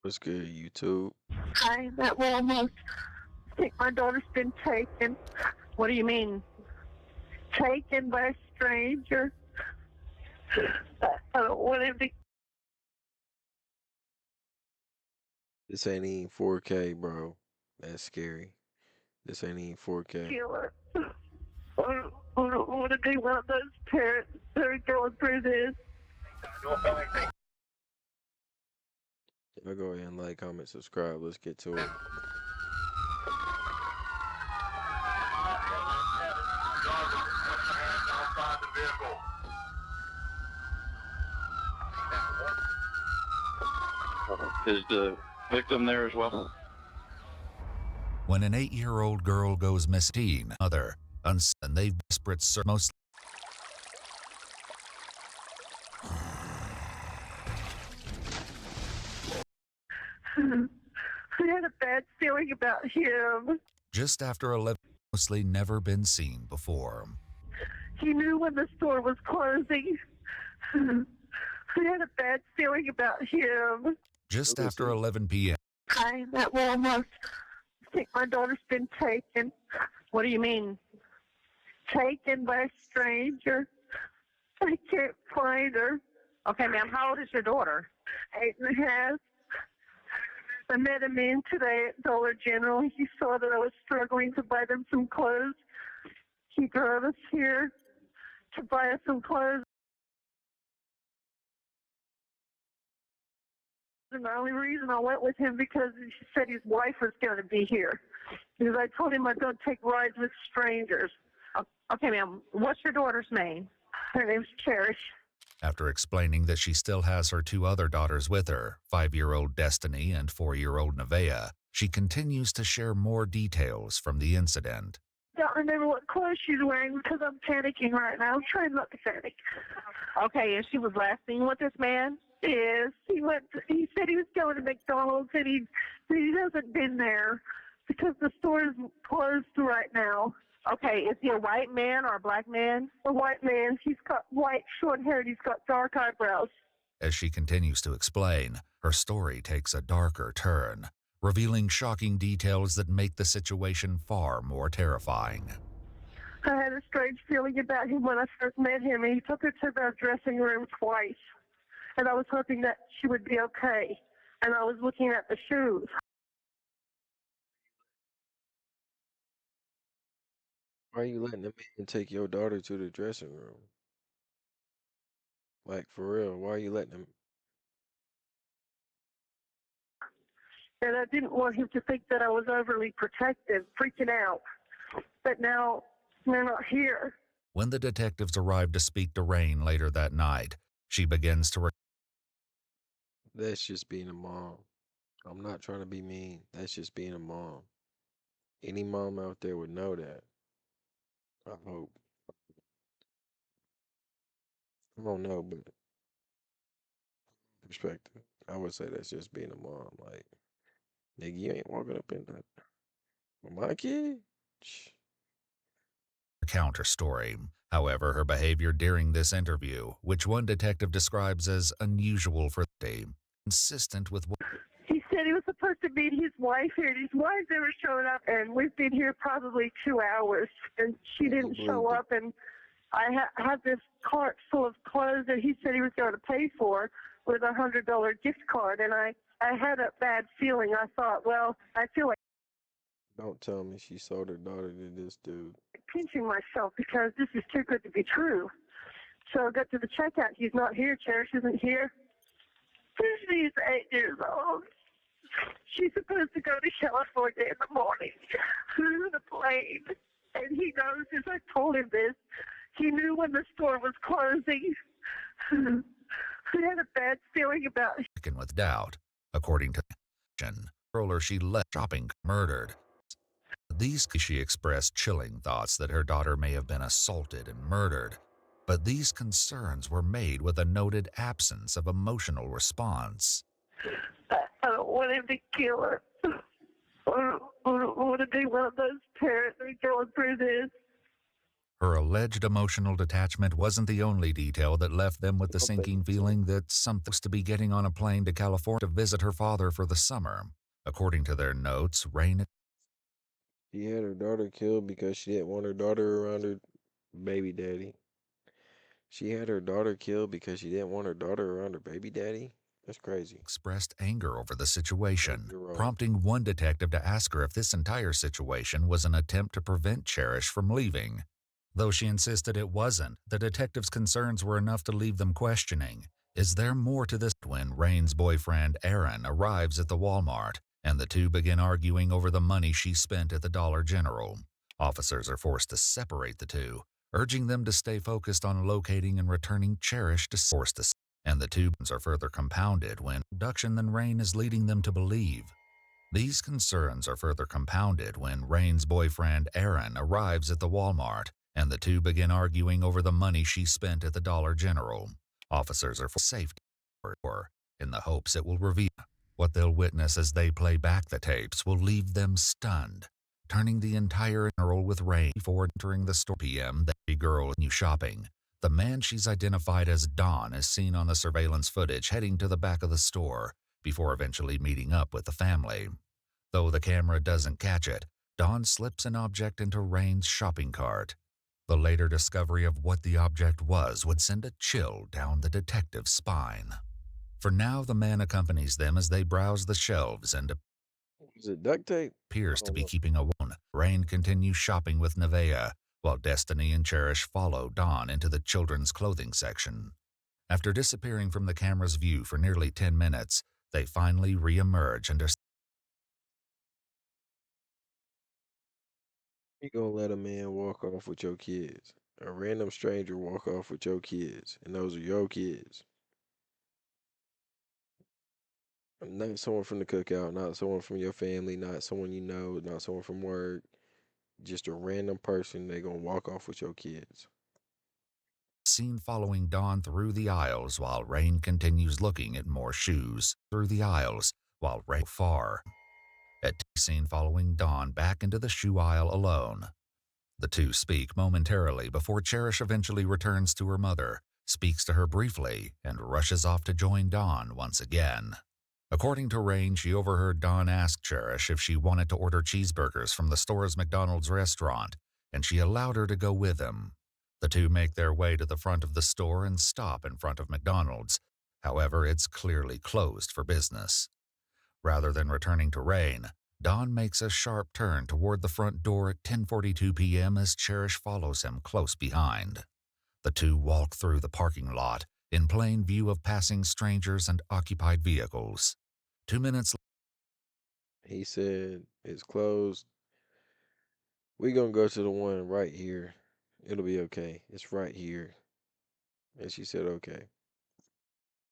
What's good, YouTube? I'm at Walmart. I think my daughter's been taken. What do you mean? Taken by a stranger. I don't want him to This ain't even 4K, bro. That's scary. This ain't even 4K. kill her. I don't want to be one of those parents that are going through this. Y'all go ahead and like, comment, subscribe. Let's get to it. Is the victim there as well? When an 8-year-old girl goes missing, and they desperate most. I had a bad feeling about him. Just after 11, mostly never been seen before. He knew when the store was closing. I had a bad feeling about him. Just after 11 p.m. I'm at Walmart. I think my daughter's been taken. What do you mean? Taken by a stranger. I can't find her. Okay, ma'am, how old is your daughter? 8.5. I met him in today at Dollar General. He saw that I was struggling to buy them some clothes. He drove us here to buy us some clothes. And the only reason I went with him because he said his wife was going to be here. Because I told him I don't take rides with strangers. Okay, ma'am, what's your daughter's name? Her name's Cherish. After explaining that she still has her 2 other daughters with her, 5-year-old Destiny and 4-year-old Nevaeh, she continues to share more details from the incident. I don't remember what clothes she's wearing because I'm panicking right now. I'm trying not to panic. Okay, and she was last seen with this man? Yes, he said he was going to McDonald's and he hasn't been there because the store is closed right now. Okay, is he a white man or a black man? A white man. He's got white, short hair. He's got dark eyebrows. As she continues to explain, her story takes a darker turn, revealing shocking details that make the situation far more terrifying. I had a strange feeling about him when I first met him, and he took her to the dressing room twice. And I was hoping that she would be okay. And I was looking at the shoes. Why are you letting the man take your daughter to the dressing room? Like, for real, why are you letting him? And I didn't want him to think that I was overly protective, freaking out. But now they're not here. When the detectives arrive to speak to Rain later that night, she begins to That's just being a mom. I'm not trying to be mean. That's just being a mom. Any mom out there would know that. I hope. I don't know, but perspective, I would say that's just being a mom. Like, nigga, you ain't walking up in that. With my kid? Shh. recount her story. However, her behavior during this interview, which one detective describes as unusual for the day, consistent with what He said he was supposed to meet his wife here, and his wife never showed up. And we've been here probably 2 hours, and she didn't show up. And I had this cart full of clothes that he said he was going to pay for with a $100 gift card. And I had a bad feeling. I thought, well, I feel like Don't tell me she sold her daughter to this dude. pinching myself because this is too good to be true. So I got to the checkout. He's not here. Cherish isn't here. She's 8 years old. She's supposed to go to California in the morning through the plane. And he knows, as I told him this, he knew when the store was closing. I had a bad feeling about him. stricken with doubt. According to the controller, she left shopping murdered. She expressed chilling thoughts that her daughter may have been assaulted and murdered, but these concerns were made with a noted absence of emotional response. I don't want him to kill her. I don't want to be one of those parents that are going through this. Her alleged emotional detachment wasn't the only detail that left them with the I don't think sinking so. feeling that something's to be getting on a plane to California to visit her father for the summer. According to their notes, Rain She had her daughter killed because she didn't want her daughter around her baby daddy. She had her daughter killed because she didn't want her daughter around her baby daddy? That's crazy. expressed anger over the Nope, situation, you're wrong. prompting one detective to ask her if this entire situation was an attempt to prevent Cherish from leaving. Though she insisted it wasn't, the detective's concerns were enough to leave them questioning. Is there more to this? When Rain's boyfriend, Aaron, arrives at the Walmart, and the two begin arguing over the money she spent at the Dollar General. Officers are forced to separate the two, urging them to stay focused on locating and returning Cherish to force the and the two are further compounded when abduction than Rain is leading them to believe. These concerns are further compounded when Rain's boyfriend, Aaron, arrives at the Walmart, and the two begin arguing over the money she spent at the Dollar General. Officers are for safety, or in the hopes it will reveal. What they'll witness as they play back the tapes will leave them stunned, turning the entire general with Rain before entering the store. PM, the girl new shopping. The man she's identified as Don is seen on the surveillance footage heading to the back of the store before eventually meeting up with the family. Though the camera doesn't catch it, Don slips an object into Rain's shopping cart. The later discovery of what the object was would send a chill down the detective's spine. For now, the man accompanies them as they browse the shelves and Is it duct tape? I appears to don't be know. keeping a one. Rain continues shopping with Nevaeh, while Destiny and Cherish follow Dawn into the children's clothing section. After disappearing from the camera's view for nearly 10 minutes, they finally re-emerge and are You gonna let a man walk off with your kids? A random stranger walk off with your kids, and those are your kids. Not someone from the cookout, not someone from your family, not someone you know, not someone from work. Just a random person. They gonna walk off with your kids. seen following Dawn through the aisles while Rain continues looking at more shoes. Through the aisles while Rain far. Seen following Dawn back into the shoe aisle alone. The two speak momentarily before Cherish eventually returns to her mother, speaks to her briefly, and rushes off to join Dawn once again. According to Rain, she overheard Dawn ask Cherish if she wanted to order cheeseburgers from the store's McDonald's restaurant, and she allowed her to go with him. The two make their way to the front of the store and stop in front of McDonald's. However, it's clearly closed for business. Rather than returning to Rain, Don makes a sharp turn toward the front door at 10:42 p.m. as Cherish follows him close behind. The two walk through the parking lot in plain view of passing strangers and occupied vehicles. 2 minutes He said it's closed. We gonna go to the one right here. It'll be okay. It's right here. And she said, okay.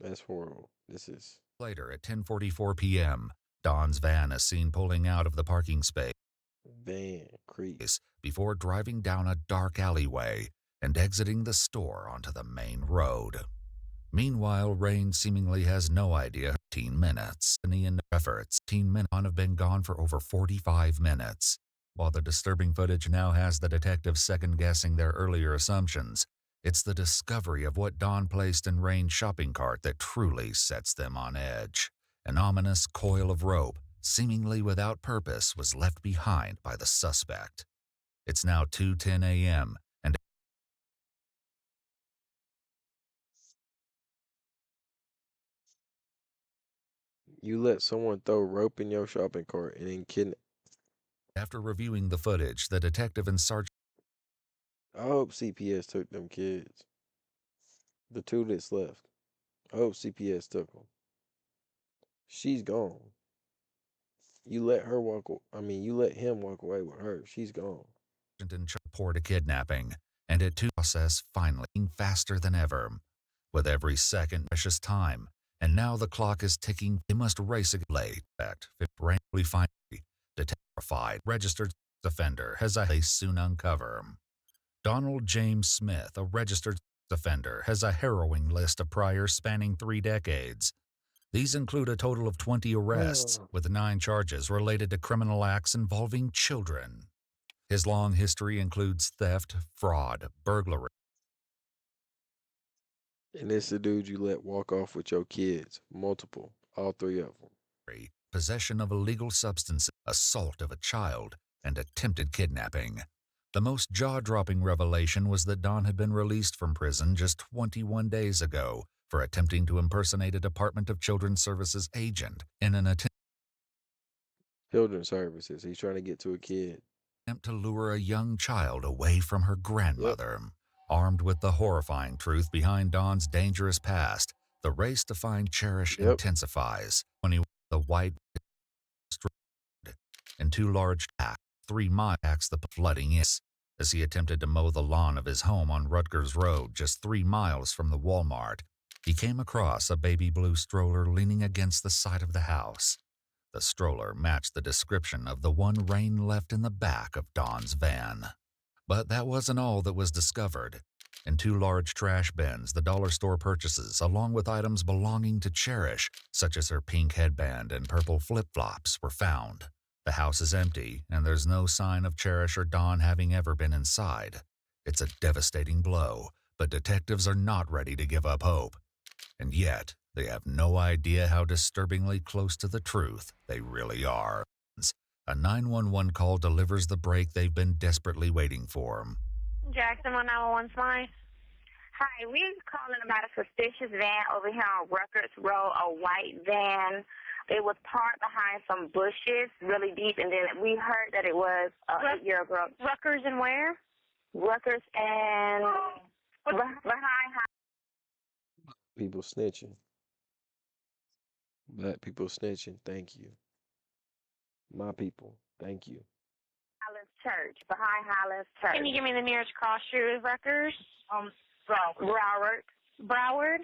That's horrible. This is later at 10:44 p.m., Don's van is seen pulling out of the parking space Van Creek. before driving down a dark alleyway and exiting the store onto the main road. Meanwhile, Rain seemingly has no idea. 15 minutes. And efforts. 15 minutes have been gone for over 45 minutes. While the disturbing footage now has the detectives second-guessing their earlier assumptions, it's the discovery of what Dawn placed in Rain's shopping cart that truly sets them on edge. An ominous coil of rope, seemingly without purpose, was left behind by the suspect. It's now 2:10 a.m., and You let someone throw rope in your shopping cart and then kidnap. after reviewing the footage, the detective and Sergeant I hope CPS took them kids. The two that's left. I hope CPS took them. She's gone. You let her walk. You let him walk away with her. She's gone. in charge report a kidnapping, and it too process finally faster than ever. With every second precious time, and now the clock is ticking. They must race again. Late. Fact, finally, the terrified registered offender has a soon uncover. Donald James Smith, a registered offender, has a harrowing list of priors spanning 3 decades. These include a total of 20 arrests, with 9 charges related to criminal acts involving children. His long history includes theft, fraud, burglary, And it's the dude you let walk off with your kids. Multiple. All three of them. possession of illegal substances, assault of a child, and attempted kidnapping. The most jaw-dropping revelation was that Don had been released from prison just 21 days ago for attempting to impersonate a Department of Children's Services agent in an attempt Children's services. He's trying to get to a kid. to lure a young child away from her grandmother. Armed with the horrifying truth behind Don's dangerous past, the race to find Cherish intensifies when he the white in two large acts, 3 miles the flooding is as he attempted to mow the lawn of his home on Rutgers Road just 3 miles from the Walmart. He came across a baby blue stroller leaning against the side of the house. The stroller matched the description of the one Rain left in the back of Don's van. But that wasn't all that was discovered. In 2 large trash bins, the dollar store purchases, along with items belonging to Cherish, such as her pink headband and purple flip-flops, were found. The house is empty, and there's no sign of Cherish or Don having ever been inside. It's a devastating blow, but detectives are not ready to give up hope. And yet, they have no idea how disturbingly close to the truth they really are. A 911 call delivers the break they've been desperately waiting for. Jackson 191 Smile. Hi, we're calling about a suspicious van over here on Rutgers Road, a white van. It was parked behind some bushes really deep, and then we heard that it was a 8-year-old girl. Rutgers and where? Rutgers and behind. People snitching. Black people snitching. Thank you. My people. Thank you. Highlands Church, behind Highlands Church. Can you give me the nearest cross street with Rutgers? Broward. Broward?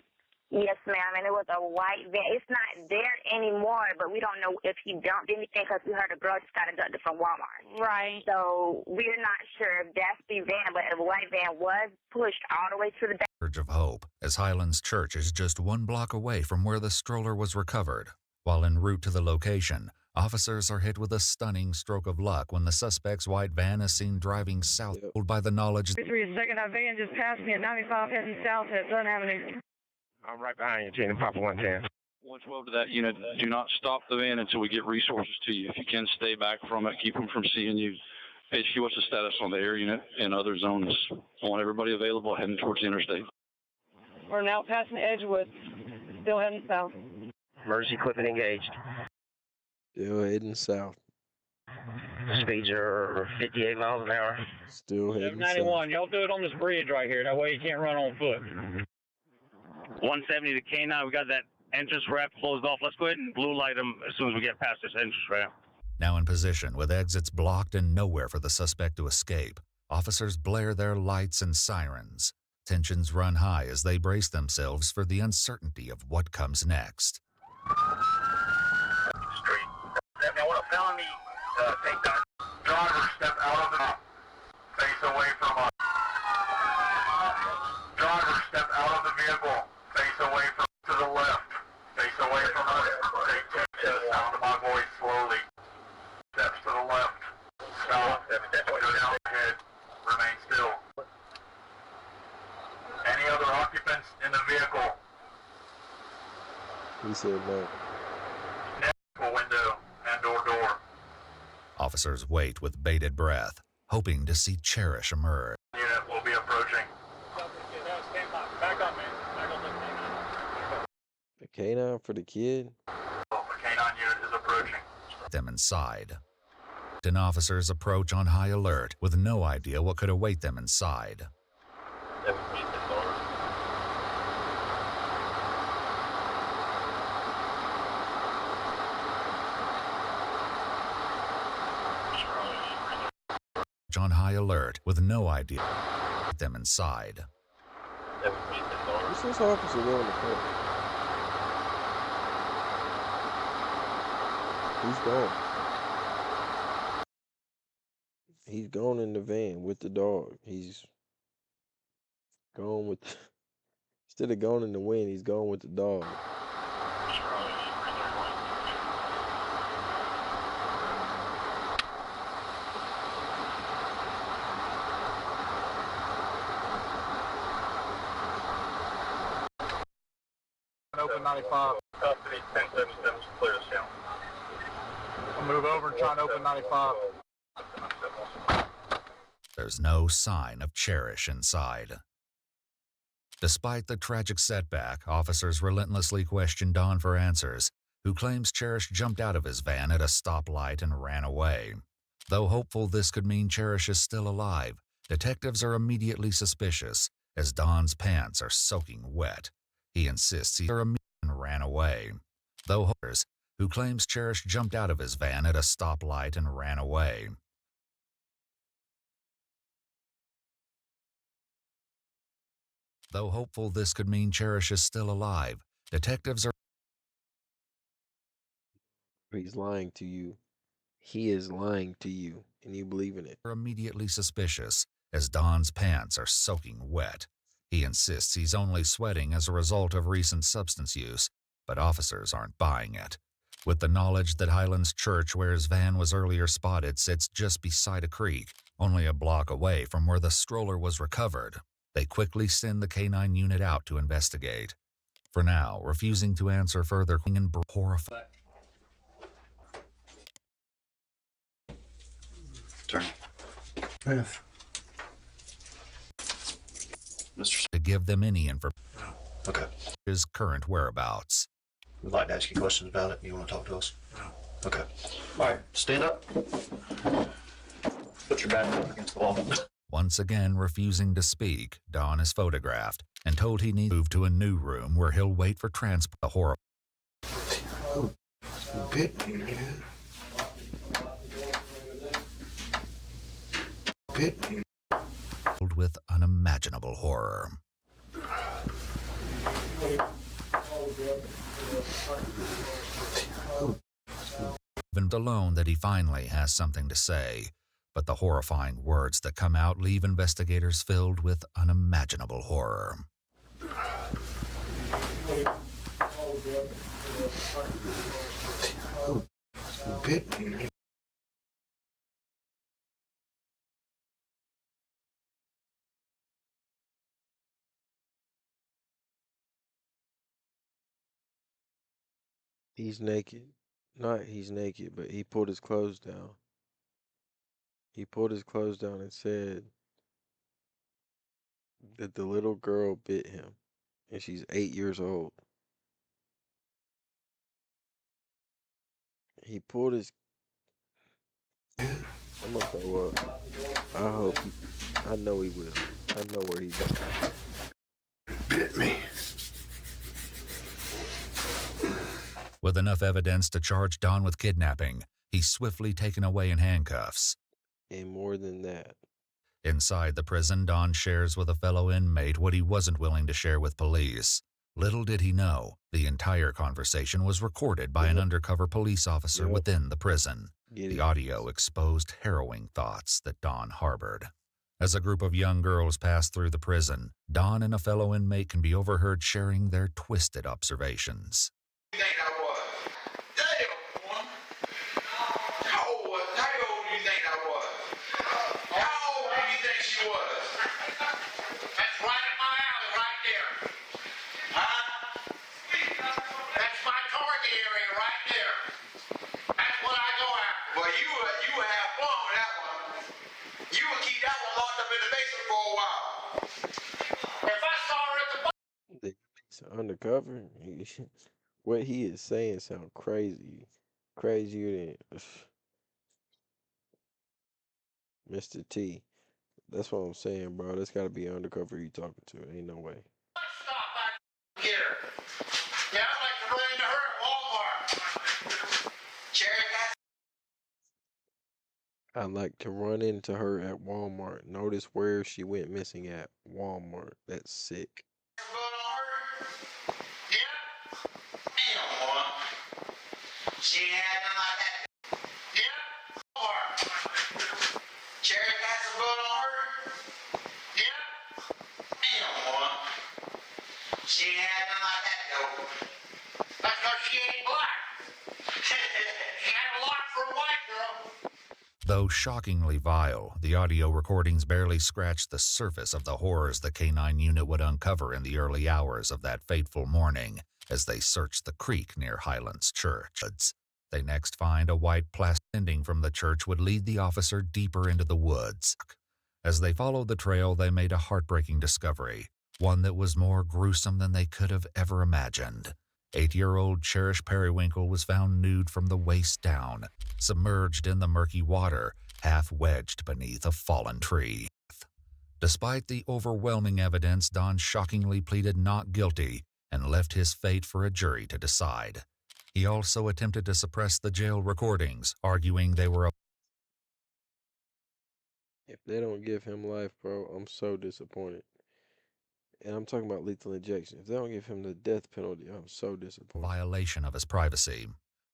Yes, ma'am, and it was a white van. It's not there anymore, but we don't know if he dumped anything because we heard a girl just got abducted from Walmart. Right. So we're not sure if that's the van, but the white van was pushed all the way to the back. Surge of hope, as Highlands Church is just 1 block away from where the stroller was recovered. While en route to the location, officers are hit with a stunning stroke of luck when the suspect's white van is seen driving south, fueled by the knowledge that 3 second, that van just passed me at 95 heading south at Sun Avenue. I'm right behind you, Gina, Papa 110. 112 to that unit. Do not stop the van until we get resources to you. If you can, stay back from it. Keep them from seeing you. HQ, what's the status on the air unit and other zones? I want everybody available heading towards the interstate. We're now passing Edgewood, still heading south. Emergency equipment engaged. Still heading south. Speeds are 58 miles an hour. Still heading 91. south. Y'all do it on this bridge right here. That way you can't run on foot. 170 to K9. We got that entrance ramp closed off. Let's go ahead and blue light them as soon as we get past this entrance ramp. now in position with exits blocked and nowhere for the suspect to escape, officers blare their lights and sirens. Tensions run high as they brace themselves for the uncertainty of what comes next. Street. I want a felony takedown. Driver, step out of the face away from us. Driver, step out of the vehicle. Face away from to the left. Face away from us. Take 2 steps. Sound of my voice slowly. Steps to the left. Stop. Go down ahead. Remain still. Any other occupants in the vehicle? He said no. Window and or door. Officers wait with bated breath, hoping to see Cherish emerge. Unit will be approaching. Back up, man. Back up. The canine for the kid? The canine unit is approaching. Them inside. 10 officers approach on high alert with no idea what could await them inside. On high alert with no idea them inside. What's this officer doing in the front? He's gone. He's gone in the van with the dog. He's gone with instead of going in the wind, he's gone with the dog. 95. Custody 1077 is clear as hell. I'll move over and try and open 95. There's no sign of Cherish inside. Despite the tragic setback, officers relentlessly question Don for answers, who claims Cherish jumped out of his van at a stoplight and ran away. Though hopeful this could mean Cherish is still alive, detectives are immediately suspicious, as Don's pants are soaking wet. He insists he ran away. Though officers, who claims Cherish jumped out of his van at a stoplight and ran away. Though hopeful this could mean Cherish is still alive, detectives are He's lying to you. He is lying to you, and you believe in it. immediately suspicious, as Don's pants are soaking wet. He insists he's only sweating as a result of recent substance use, but officers aren't buying it. With the knowledge that Highlands Church, where his van was earlier spotted, sits just beside a creek, only a block away from where the stroller was recovered, they quickly send the K-9 unit out to investigate. For now, refusing to answer further and horrified. Turn. Yes. To give them any information. Okay. His current whereabouts. We'd like to ask you questions about it. You want to talk to us? Okay. All right. Stand up. Put your back up against the wall. Once again refusing to speak, Don is photographed and told he needs to move to a new room where he'll wait for transport. The horror. Bit me, Bit me. Filled with unimaginable horror. Even alone that he finally has something to say, but the horrifying words that come out leave investigators filled with unimaginable horror. Bit me. He's naked. Not he's naked, but he pulled his clothes down. He pulled his clothes down and said that the little girl bit him, and she's 8 years old. He pulled his. I'm gonna throw up. I hope. I know he will. I know where he's at. Bit me. With enough evidence to charge Don with kidnapping, he's swiftly taken away in handcuffs. And more than that. Inside the prison, Don shares with a fellow inmate what he wasn't willing to share with police. Little did he know, the entire conversation was recorded by an undercover police officer within the prison. The audio exposed harrowing thoughts that Don harbored. As a group of young girls pass through the prison, Don and a fellow inmate can be overheard sharing their twisted observations. You think I was? Damn, woman. How old do you think I was? How old do you think she was? That's right in my alley, right there. Huh? That's my target area right there. That's what I go after. Well, you would have fun with that one. You would keep that one locked up in the basement for a while. If I saw her at the It's undercover. What he is saying sounds crazy. Crazier than Mr. T. That's what I'm saying, bro. That's gotta be undercover you talking to. Ain't no way. stop back here. Yeah, I'd like to run into her at Walmart. Cherry got I'd like to run into her at Walmart. Notice where she went missing at. Walmart. That's sick. She ain't had nothing like that. Yeah? Or Cherry got some blood on her? Yeah? Damn, boy. She ain't had nothing like that, though. That's because she ain't black. She had a lot for a white girl. Though shockingly vile, the audio recordings barely scratched the surface of the horrors the K-9 unit would uncover in the early hours of that fateful morning. as they search the creek near Highlands Church. They next find a white plastic ending from the church would lead the officer deeper into the woods. As they followed the trail, they made a heartbreaking discovery, one that was more gruesome than they could have ever imagined. 8-year-old Cherish Periwinkle was found nude from the waist down, submerged in the murky water, half wedged beneath a fallen tree. Despite the overwhelming evidence, Don shockingly pleaded not guilty and left his fate for a jury to decide. He also attempted to suppress the jail recordings, arguing they were If they don't give him life, bro, I'm so disappointed. And I'm talking about lethal injection. If they don't give him the death penalty, I'm so disappointed. violation of his privacy.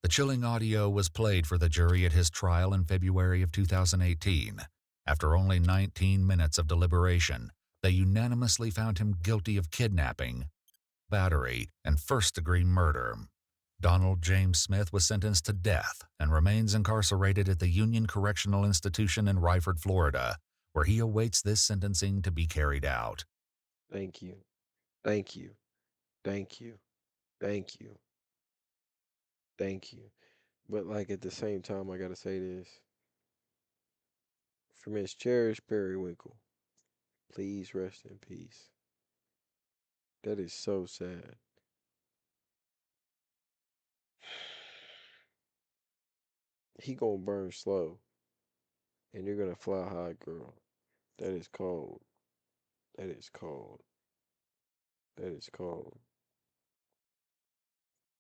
The chilling audio was played for the jury at his trial in February of 2018. After only 19 minutes of deliberation, they unanimously found him guilty of kidnapping, battery, and first-degree murder. Donald James Smith was sentenced to death and remains incarcerated at the Union Correctional Institution in Ryford, Florida, where he awaits this sentencing to be carried out. Thank you. Thank you. Thank you. Thank you. Thank you. But like at the same time, I gotta say this. For Miss Cherish Periwinkle, please rest in peace. That is so sad. He gonna burn slow, and you're gonna fly high, girl. That is cold. That is cold. That is cold.